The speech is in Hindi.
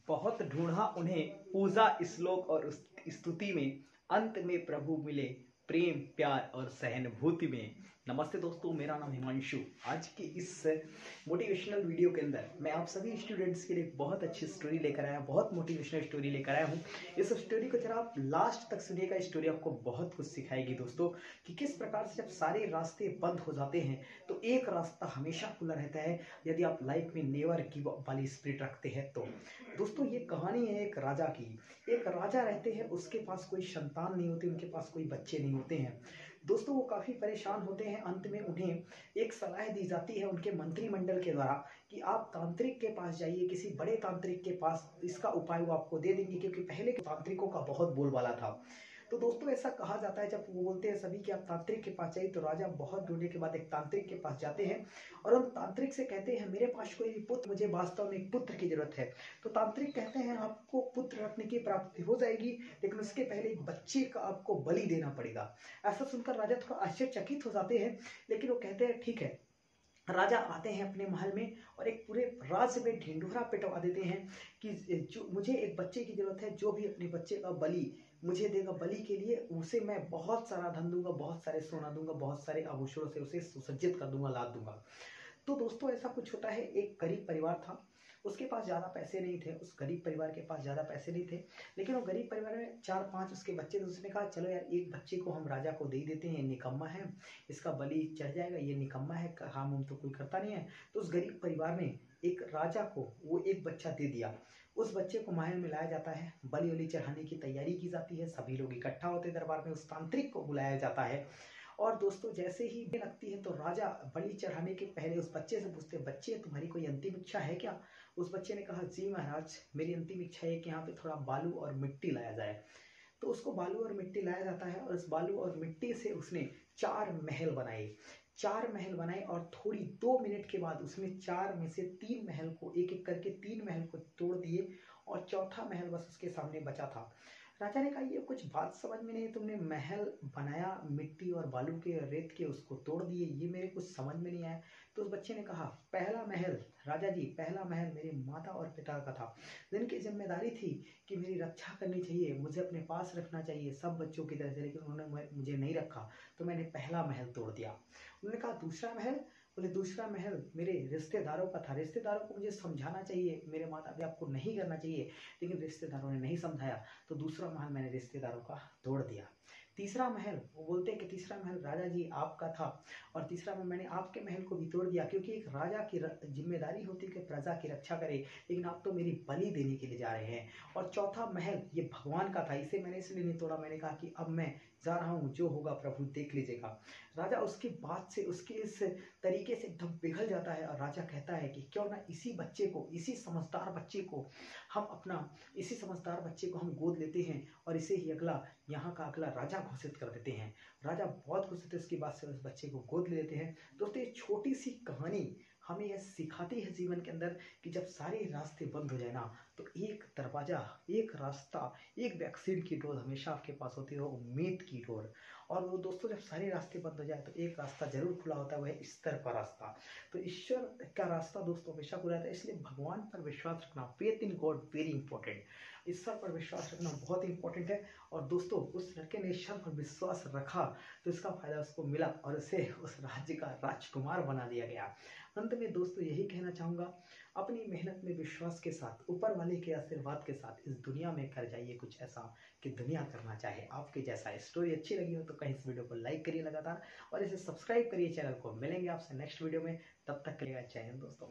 बहुत ढूंढा उन्हें पूजा श्लोक और स्तुति में, अंत में प्रभु मिले प्रेम प्यार और सहानुभूति में। नमस्ते दोस्तों, मेरा नाम हिमांशु। आज की इस मोटिवेशनल वीडियो के अंदर मैं आप सभी स्टूडेंट्स के लिए बहुत अच्छी स्टोरी लेकर आया, बहुत मोटिवेशनल स्टोरी लेकर आया हूँ। इस स्टोरी को जरा आप लास्ट तक सुनिएगा। स्टोरी आपको बहुत कुछ सिखाएगी दोस्तों, कि किस प्रकार से जब सारे रास्ते बंद हो जाते हैं तो एक रास्ता हमेशा खुला रहता है, यदि आप लाइफ में नेवर गिव अप वाली स्पिरिट रखते हैं तो। दोस्तों, ये कहानी है एक राजा की। एक राजा रहते हैं, उसके पास कोई संतान नहीं होती, उनके पास कोई बच्चे नहीं होते हैं। दोस्तों, वो काफ़ी परेशान होते हैं। अंत में उन्हें एक सलाह दी जाती है उनके मंत्रिमंडल के द्वारा कि आप तांत्रिक के पास जाइए, किसी बड़े तांत्रिक के पास। इसका उपाय वो आपको दे देंगे, क्योंकि पहले के तांत्रिकों का बहुत बोलबाला था। तो दोस्तों, ऐसा कहा जाता है, जब वो बोलते हैं सभी कि आप तांत्रिक के पास जाइए, तो राजा बहुत ढूंढने के बाद एक तांत्रिक के पास जाते हैं और हम तांत्रिक से कहते हैं, मेरे पास कोई पुत्र, मुझे वास्तव में एक पुत्र की जरूरत है। तो तांत्रिक कहते हैं, आपको पुत्र रखने की प्राप्ति हो जाएगी, लेकिन उसके पहले एक बच्चे का आपको बलि देना पड़ेगा। ऐसा सुनकर राजा थोड़ा आश्चर्यचकित हो जाते हैं, लेकिन वो कहते हैं ठीक है। राजा आते हैं अपने महल में और एक पूरे राज्य में ढिंढोरा पिटवा देते हैं कि जो मुझे एक बच्चे की जरूरत है, जो भी अपने बच्चे का बलि मुझे देगा, बलि के लिए उसे मैं बहुत सारा धन दूंगा, बहुत सारे सोना दूंगा, बहुत सारे आभूषणों से उसे सुसज्जित कर दूंगा, लाद दूंगा। तो दोस्तों, ऐसा कुछ होता है। एक गरीब परिवार था, उसके पास ज़्यादा पैसे नहीं थे। उस गरीब परिवार के पास ज़्यादा पैसे नहीं थे, लेकिन वो गरीब परिवार में 4-5 उसके बच्चे थे। उसने कहा, चलो यार, एक बच्चे को हम राजा को दे ही देते हैं, निकम्मा है, इसका बलि चढ़ जाएगा, ये निकम्मा है, काम हम तो कोई करता नहीं है। तो उस गरीब परिवार ने एक राजा को वो एक बच्चा दे दिया। उस बच्चे को महल में लाया जाता है, बलि वली चढ़ाने की तैयारी की जाती है, सभी लोग इकट्ठा होते दरबार में, उस तांत्रिक को बुलाया जाता है। और दोस्तों, जैसे ही लगती है तो राजा बलि चढ़ाने के पहले उस बच्चे से पूछते, बच्चे तुम्हारी कोई अंतिम इच्छा है क्या? उस बच्चे ने कहा, जी महाराज, मेरी अंतिम इच्छा है कि यहाँ पे थोड़ा बालू और मिट्टी लाया जाए। तो उसको बालू और मिट्टी लाया जाता है और उस बालू और मिट्टी से उसने 4 महल बनाए। 4 महल बनाए और थोड़ी 2 मिनट के बाद उसमें 4 में से 3 महल को, एक एक करके 3 महल को तोड़ दिए और चौथा महल बस उसके सामने बचा था। राजा ने कहा, ये कुछ बात समझ में नहीं, तुमने महल बनाया मिट्टी और बालू के, रेत के, उसको तोड़ दिए, ये मेरे कुछ समझ में नहीं आया। तो उस बच्चे ने कहा, पहला महल राजा जी, पहला महल मेरे माता और पिता का था, जिनकी जिम्मेदारी थी कि मेरी रक्षा करनी चाहिए, मुझे अपने पास रखना चाहिए सब बच्चों की तरह से, लेकिन उन्होंने मुझे नहीं रखा, तो मैंने पहला महल तोड़ दिया। उन्होंने कहा, दूसरा महल? बोले, दूसरा महल मेरे रिश्तेदारों का था, रिश्तेदारों को मुझे समझाना चाहिए, मेरे माता पिता को नहीं करना चाहिए, लेकिन रिश्तेदारों ने नहीं समझाया, तो दूसरा महल मैंने रिश्तेदारों का तोड़ दिया। तीसरा महल, वो बोलते हैं कि तीसरा महल राजा जी आपका था, और तीसरा महल मैंने आपके महल को भी तोड़ दिया, क्योंकि एक राजा की जिम्मेदारी होती है कि प्रजा की रक्षा करे, लेकिन आप तो मेरी बलि देने के लिए जा रहे हैं। और चौथा महल ये भगवान का था, इसे मैंने इसलिए नहीं तोड़ा, मैंने कहा कि अब मैं जा रहा हूँ, जो होगा प्रभु देख लीजिएगा। राजा उसकी बात से, उसके इस तरीके से एकदम पिघल जाता है और राजा कहता है कि क्यों ना इसी बच्चे को, इसी समझदार बच्चे को हम गोद लेते हैं और इसे ही यहाँ का अगला राजा घोषित कर देते हैं। राजा बहुत खुश होते हैं, उसकी बात से उस बच्चे को गोद ले लेते हैं। दोस्तों, ये छोटी सी कहानी हमें यह सिखाती है जीवन के अंदर कि जब सारे रास्ते बंद हो जाए ना, तो एक दरवाजा, एक रास्ता, एक वैक्सीन की डोर हमेशा आपके पास होती है, उम्मीद की डोर। और वो दोस्तों, जब सारे रास्ते बंद हो जाए तो एक रास्ता जरूर खुला होता है, वह है ईश्वर का रास्ता। तो ईश्वर का रास्ता दोस्तों हमेशा खुला रहता है, इसलिए भगवान पर विश्वास रखना, faith in God very important. ईश्वर पर विश्वास रखना बहुत इंपॉर्टेंट है। और दोस्तों, उस लड़के ने ईश्वर पर विश्वास रखा तो इसका फायदा उसको मिला और उसे उस राज्य का राजकुमार बना दिया गया। अंत में दोस्तों यही कहना चाहूँगा, अपनी मेहनत में विश्वास के साथ, ऊपर वाले के आशीर्वाद के साथ इस दुनिया में कर जाइए कुछ ऐसा कि दुनिया करना चाहे आपके जैसा। स्टोरी अच्छी लगी हो तो कहीं इस वीडियो को लाइक करिए लगातार, और इसे सब्सक्राइब करिए चैनल को। मिलेंगे आपसे नेक्स्ट वीडियो में, तब तक के लिए जय हिंद दोस्तों।